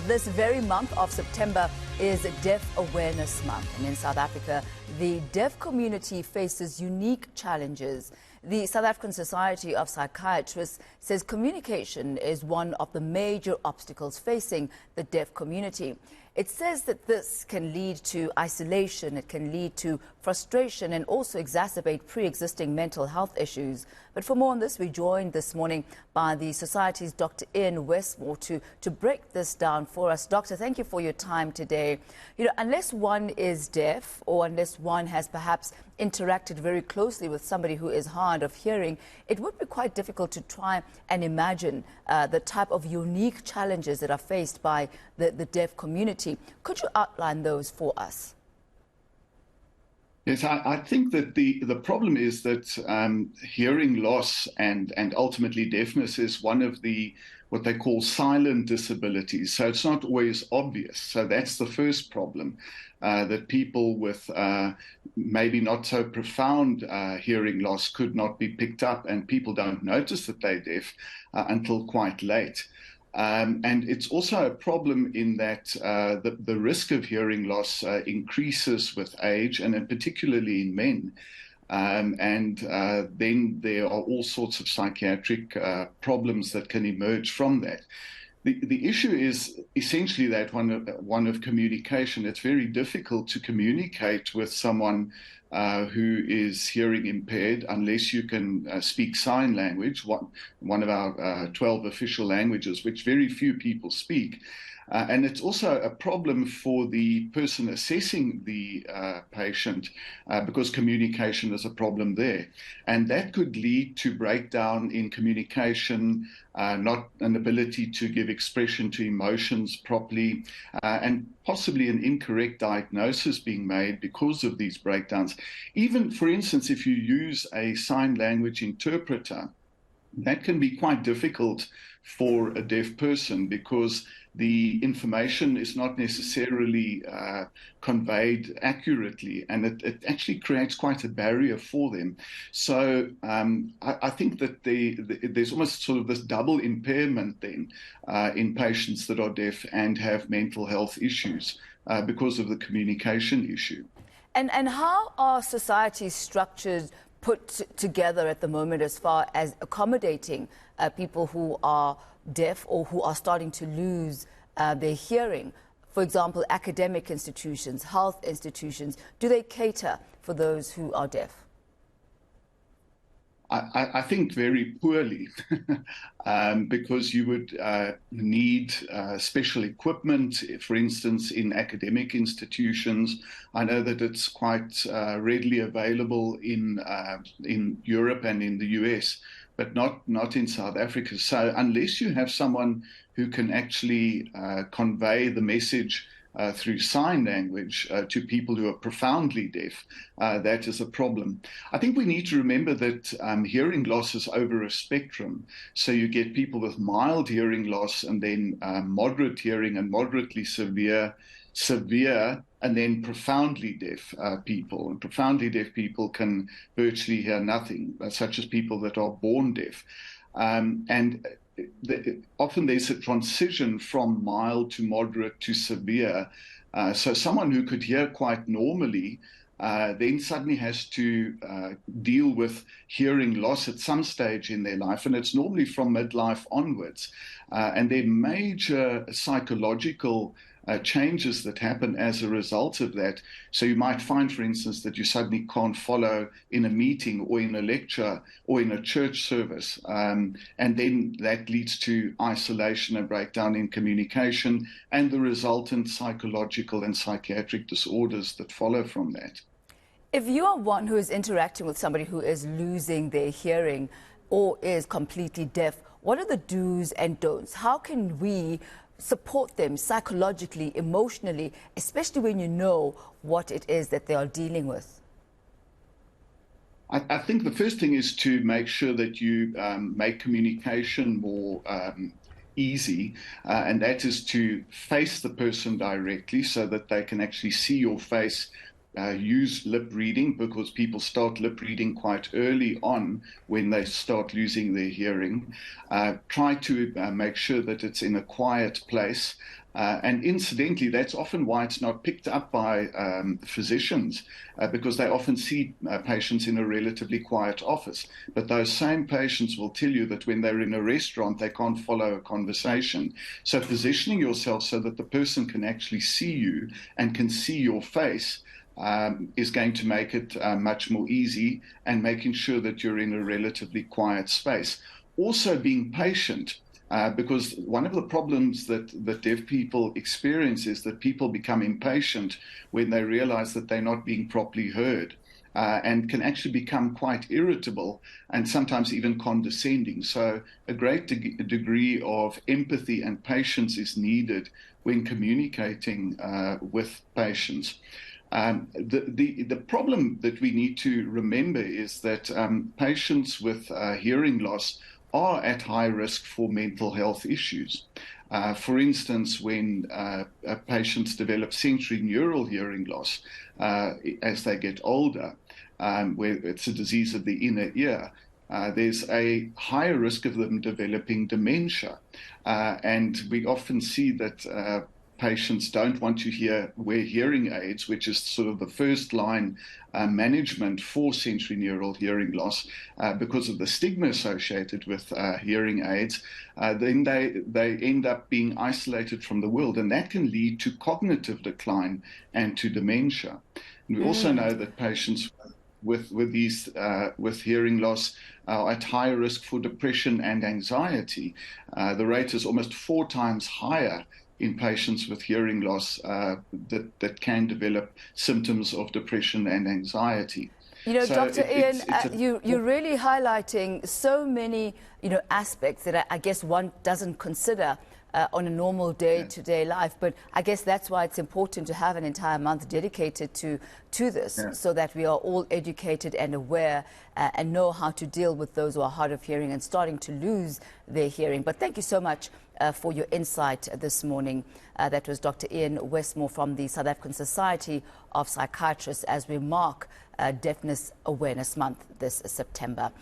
This very month of September is Deaf Awareness Month, and in South Africa, the deaf community faces unique challenges. The South African Society of Psychiatrists says communication is one of the major obstacles facing the deaf community. It says that this can lead to isolation, it can lead to frustration and also exacerbate pre-existing mental health issues. But for more on this, we're joined this morning by the Society's Dr. Ian Westmore to break this down for us. Doctor, thank you for your time today. You know, unless one is deaf or unless one has perhaps interacted very closely with somebody who is hard of hearing, it would be quite difficult to try and imagine the type of unique challenges that are faced by the deaf community. Could you outline those for us? Yes, I think that the problem is that hearing loss and ultimately deafness is one of the what they call silent disabilities. So it's not always obvious. So that's the first problem, that people with maybe not so profound hearing loss could not be picked up, and people don't notice that they're deaf until quite late. And it's also a problem in that the risk of hearing loss increases with age, and particularly in men. Then there are all sorts of psychiatric problems that can emerge from that. The issue is essentially that one of communication. It's very difficult to communicate with someone who is hearing impaired unless you can speak sign language, one of our 12 official languages, which very few people speak. And it's also a problem for the person assessing the patient because communication is a problem there. And that could lead to breakdown in communication, not an ability to give expression to emotions properly, and possibly an incorrect diagnosis being made because of these breakdowns. Even, for instance, if you use a sign language interpreter, that can be quite difficult for a deaf person because the information is not necessarily conveyed accurately, and it actually creates quite a barrier for them. So I think that there's almost sort of this double impairment then in patients that are deaf and have mental health issues because of the communication issue. And how are societies structured, put together at the moment as far as accommodating people who are deaf or who are starting to lose their hearing? For example, academic institutions, health institutions, do they cater for those who are deaf? I think very poorly, because you would need special equipment, for instance, in academic institutions. I know that it's quite readily available in Europe and in the US, but not in South Africa. So unless you have someone who can actually convey the message through sign language to people who are profoundly deaf, that is a problem. I think we need to remember that hearing loss is over a spectrum. So you get people with mild hearing loss, and then moderate hearing and moderately severe, and then profoundly deaf people. And profoundly deaf people can virtually hear nothing, such as people that are born deaf. Often there's a transition from mild to moderate to severe. So someone who could hear quite normally then suddenly has to deal with hearing loss at some stage in their life, and it's normally from midlife onwards. And there are major psychological changes that happen as a result of that. So you might find, for instance, that you suddenly can't follow in a meeting or in a lecture or in a church service. And then that leads to isolation and breakdown in communication and the resultant psychological and psychiatric disorders that follow from that. If you are one who is interacting with somebody who is losing their hearing or is completely deaf, what are the do's and don'ts? How can we support them psychologically, emotionally, especially when you know what it is that they are dealing with? I think the first thing is to make sure that you make communication more easy, and that is to face the person directly so that they can actually see your face use lip reading, because people start lip reading quite early on when they start losing their hearing. Try to make sure that it's in a quiet place And incidentally, that's often why it's not picked up by physicians, because they often see patients in a relatively quiet office. But those same patients will tell you that when they're in a restaurant, they can't follow a conversation. So positioning yourself so that the person can actually see you and can see your face is going to make it much more easy, and making sure that you're in a relatively quiet space. Also being patient. Because one of the problems that deaf people experience is that people become impatient when they realize that they're not being properly heard, and can actually become quite irritable and sometimes even condescending. So a great degree of empathy and patience is needed when communicating with patients. The problem that we need to remember is that patients with hearing loss are at high risk for mental health issues. For instance, when patients develop sensory neural hearing loss as they get older, where it's a disease of the inner ear, there's a higher risk of them developing dementia. And we often see that patients don't want to wear hearing aids, which is sort of the first line management for sensory neural hearing loss, because of the stigma associated with hearing aids. Then they end up being isolated from the world, and that can lead to cognitive decline and to dementia. And we also know that patients with hearing loss are at higher risk for depression and anxiety. The rate is almost 4 times higher in patients with hearing loss that can develop symptoms of depression and anxiety. You know, So Dr. Ian, you're really highlighting so many, aspects that I guess one doesn't consider on a normal day-to-day life. But I guess that's why it's important to have an entire month dedicated to this, so that we are all educated and aware and know how to deal with those who are hard of hearing and starting to lose their hearing. But thank you so much for your insight this morning. That was Dr. Ian Westmore from the South African Society of Psychiatrists as we mark Deafness Awareness Month this September.